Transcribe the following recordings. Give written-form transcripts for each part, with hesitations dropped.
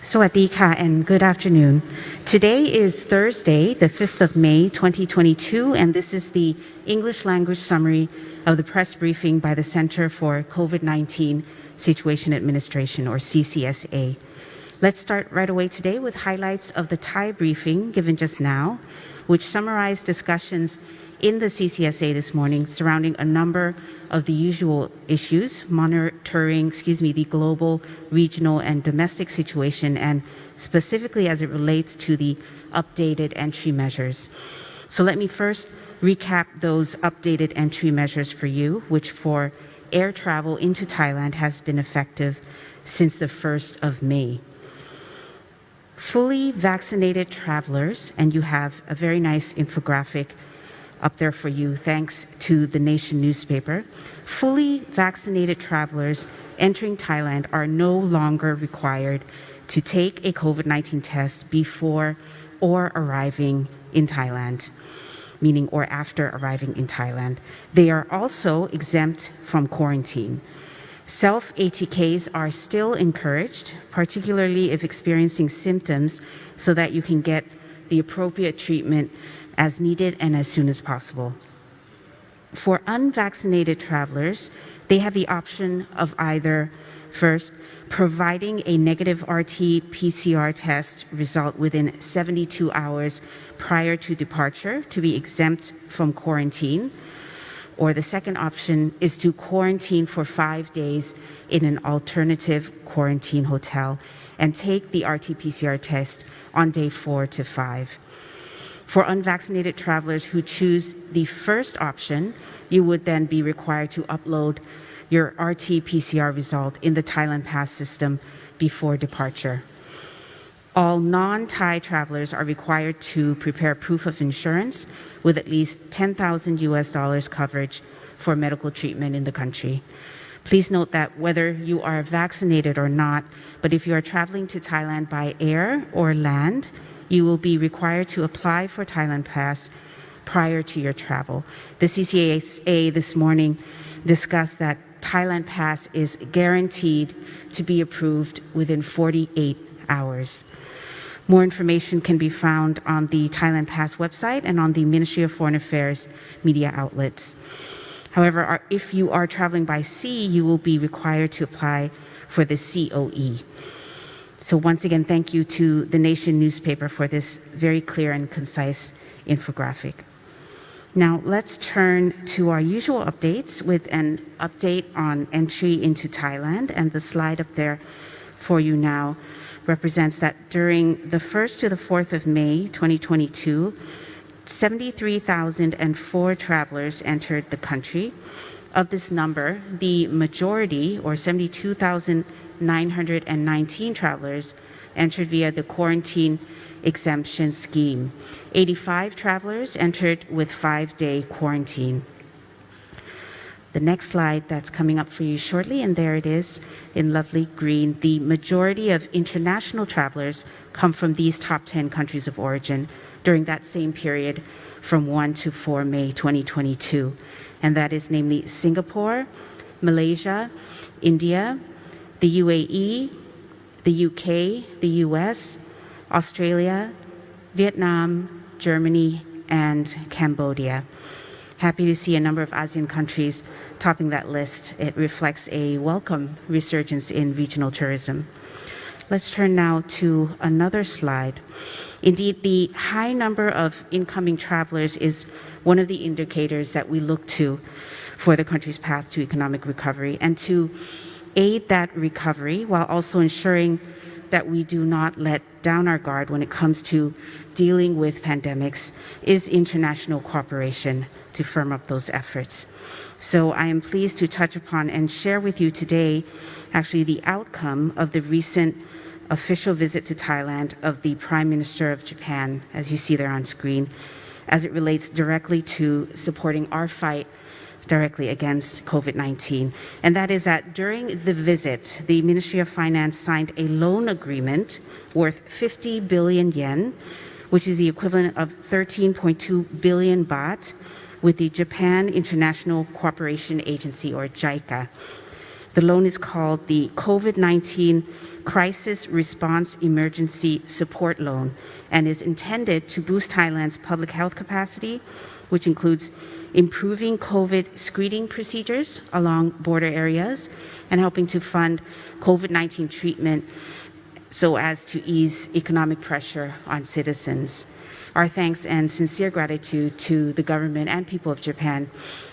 Sawadee-ka and good afternoon. Today is Thursday, the 5th of May, 2022, and this is the English language summary of the press briefing by the Center for COVID-19 Situation Administration, or CCSA. Let's start right away today with highlights of the Thai briefing given just now, which summarized discussions in the CCSA this morning surrounding a number of the usual issues, monitoring, the global, regional, and domestic situation, and specifically as it relates to the updated entry measures. So let me first recap those updated entry measures for you, which for air travel into Thailand has been effective since the 1st of May. Fully vaccinated travelers, and you have a very nice infographic up there for you, thanks to the Nation newspaper. Fully vaccinated travelers entering Thailand are no longer required to take a COVID-19 test before or arriving in Thailand, meaning or after arriving in Thailand. They are also exempt from quarantine. Self-ATKs are still encouraged, particularly if experiencing symptoms, so that you can get the appropriate treatment as needed and as soon as possible. For unvaccinated travelers, they have the option of either, first, providing a negative RT-PCR test result within 72 hours prior to departure to be exempt from quarantine, or the second option is to quarantine for 5 days in an alternative quarantine hotel and take the RT-PCR test on day 4 to 5. For unvaccinated travelers who choose the first option, you would then be required to upload your RT-PCR result in the Thailand Pass system before departure. All non-Thai travelers are required to prepare proof of insurance with at least $10,000 coverage for medical treatment in the country. Please note that whether you are vaccinated or not, but if you are traveling to Thailand by air or land, you will be required to apply for Thailand Pass prior to your travel. The CCSA this morning discussed that Thailand Pass is guaranteed to be approved within 48 hours. More information can be found on the Thailand Pass website and on the Ministry of Foreign Affairs media outlets. However, if you are traveling by sea, you will be required to apply for the COE. So once again, thank you to the Nation newspaper for this very clear and concise infographic. Now let's turn to our usual updates with an update on entry into Thailand, and the slide up there for you now represents that during the 1st to the 4th of May 2022, 73,004 travelers entered the country. Of this number, the majority, or 72,919 travelers, entered via the quarantine exemption scheme. 85 travelers entered with 5-day quarantine. The next slide that's coming up for you shortly, and there it is in lovely green. The majority of international travelers come from these top 10 countries of origin during that same period from 1 to 4 May 2022. And that is namely Singapore, Malaysia, India, the UAE, the UK, the US, Australia, Vietnam, Germany, and Cambodia. Happy to see a number of ASEAN countries topping that list. It reflects a welcome resurgence in regional tourism. Let's turn now to another slide. Indeed, the high number of incoming travelers is one of the indicators that we look to for the country's path to economic recovery, and to aid that recovery while also ensuring that we do not let down our guard when it comes to dealing with pandemics is international cooperation to firm up those efforts. So I am pleased to touch upon and share with you today actually the outcome of the recent official visit to Thailand of the Prime Minister of Japan, as you see there on screen, as it relates directly to supporting our fight directly against COVID-19. And that is that during the visit, the Ministry of Finance signed a loan agreement worth 50 billion yen, which is the equivalent of 13.2 billion baht, with the Japan International Cooperation Agency, or JICA. The loan is called the COVID-19 Crisis Response Emergency Support Loan and is intended to boost Thailand's public health capacity, which includes improving COVID screening procedures along border areas and helping to fund COVID-19 treatment so as to ease economic pressure on citizens. Our thanks and sincere gratitude to the government and people of Japan,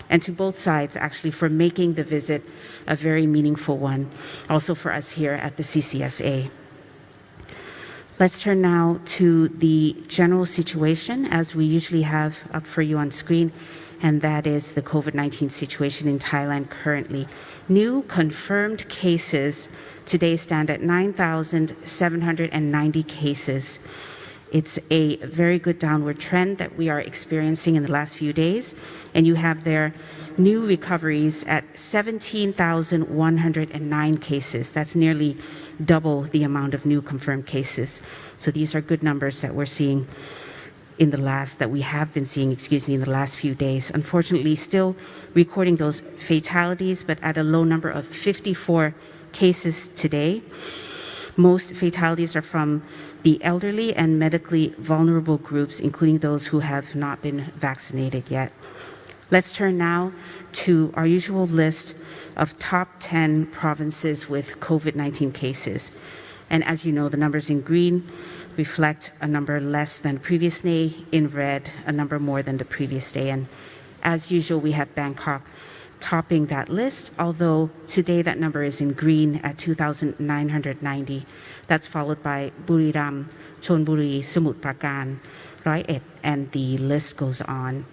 and to both sides actually for making the visit a very meaningful one, also for us here at the CCSA. Let's turn now to the general situation as we usually have up for you on screen, and that is the COVID-19 situation in Thailand currently. New confirmed cases today stand at 9,790 cases. It's a very good downward trend that we are experiencing in the last few days, and you have there new recoveries at 17,109 cases. That's nearly double the amount of new confirmed cases. So these are good numbers that we're seeing in the last few days. Unfortunately, still recording those fatalities, but at a low number of 54 cases today. Most fatalities are from the elderly and medically vulnerable groups, including those who have not been vaccinated yet. Let's turn now to our usual list of top 10 provinces with COVID-19 cases. And as you know, the numbers in green reflect a number less than the previous day, in red, a number more than the previous day. And as usual, we have Bangkok topping that list, although today that number is in green at 2,990. That's followed by Buriram, Chonburi, Samut Prakan, Roi Et, and the list goes on.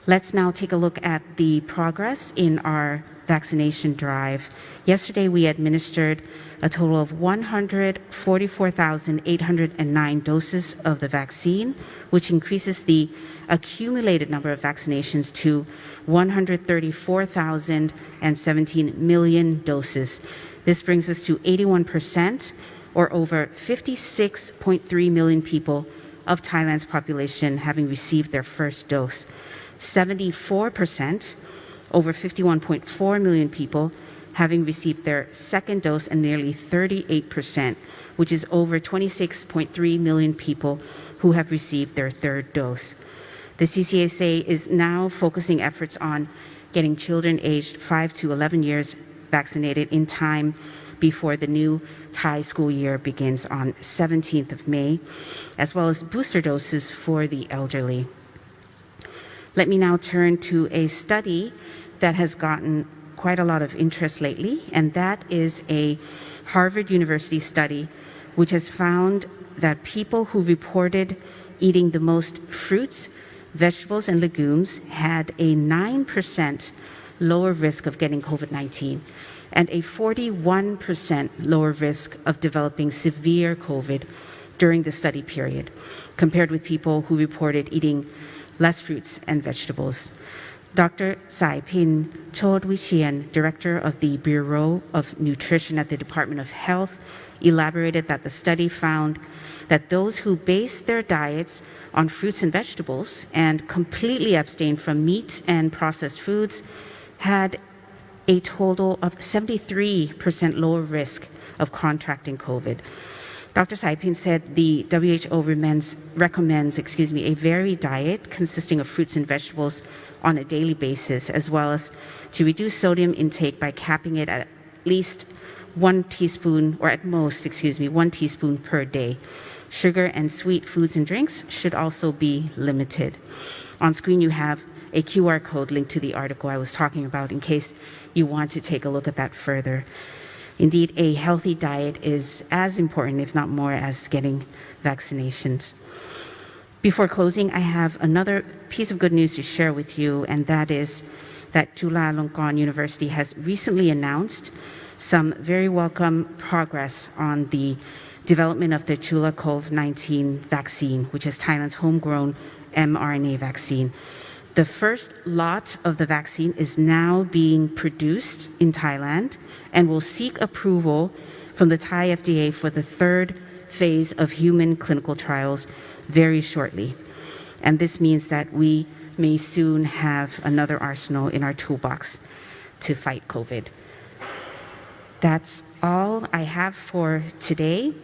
Let's now take a look at the progress in our vaccination drive. Yesterday, we administered a total of 144,809 doses of the vaccine, which increases the accumulated number of vaccinations to 134,017 million doses. This brings us to 81%, or over 56.3 million people of Thailand's population having received their first dose. 74%, over 51.4 million people having received their second dose, and nearly 38%, which is over 26.3 million people who have received their third dose. The CCSA is now focusing efforts on getting children aged 5 to 11 years vaccinated in time before the new Thai school year begins on 17th of May, as well as booster doses for the elderly. Let me now turn to a study that has gotten quite a lot of interest lately, and that is a Harvard University study which has found that people who reported eating the most fruits, vegetables, and legumes had a 9% lower risk of getting COVID-19 and a 41% lower risk of developing severe COVID during the study period, compared with people who reported eating less fruits and vegetables. Dr. Saipin Chodwichian, director of the Bureau of Nutrition at the Department of Health, elaborated that the study found that those who based their diets on fruits and vegetables and completely abstained from meat and processed foods had a total of 73% lower risk of contracting COVID. Dr. Saipin said the WHO recommends a varied diet consisting of fruits and vegetables on a daily basis, as well as to reduce sodium intake by capping it at least 1 teaspoon, or at most, 1 teaspoon per day. Sugar and sweet foods and drinks should also be limited. On screen, you have a QR code linked to the article I was talking about in case you want to take a look at that further. Indeed, a healthy diet is as important, if not more, as getting vaccinations. Before closing, I have another piece of good news to share with you, and that is that Chulalongkorn University has recently announced some very welcome progress on the development of the Chula COVID-19 vaccine, which is Thailand's homegrown mRNA vaccine. The first lot of the vaccine is now being produced in Thailand and will seek approval from the Thai FDA for the third phase of human clinical trials very shortly. And this means that we may soon have another arsenal in our toolbox. to fight COVID. That's all I have for today.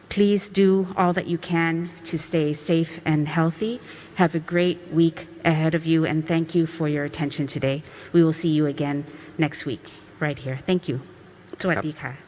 Please do all that you can to stay safe and healthy. Have a great week ahead of you, and thank you for your attention today. We will see you again next week right here. Thank you. สวัสดีค่ะ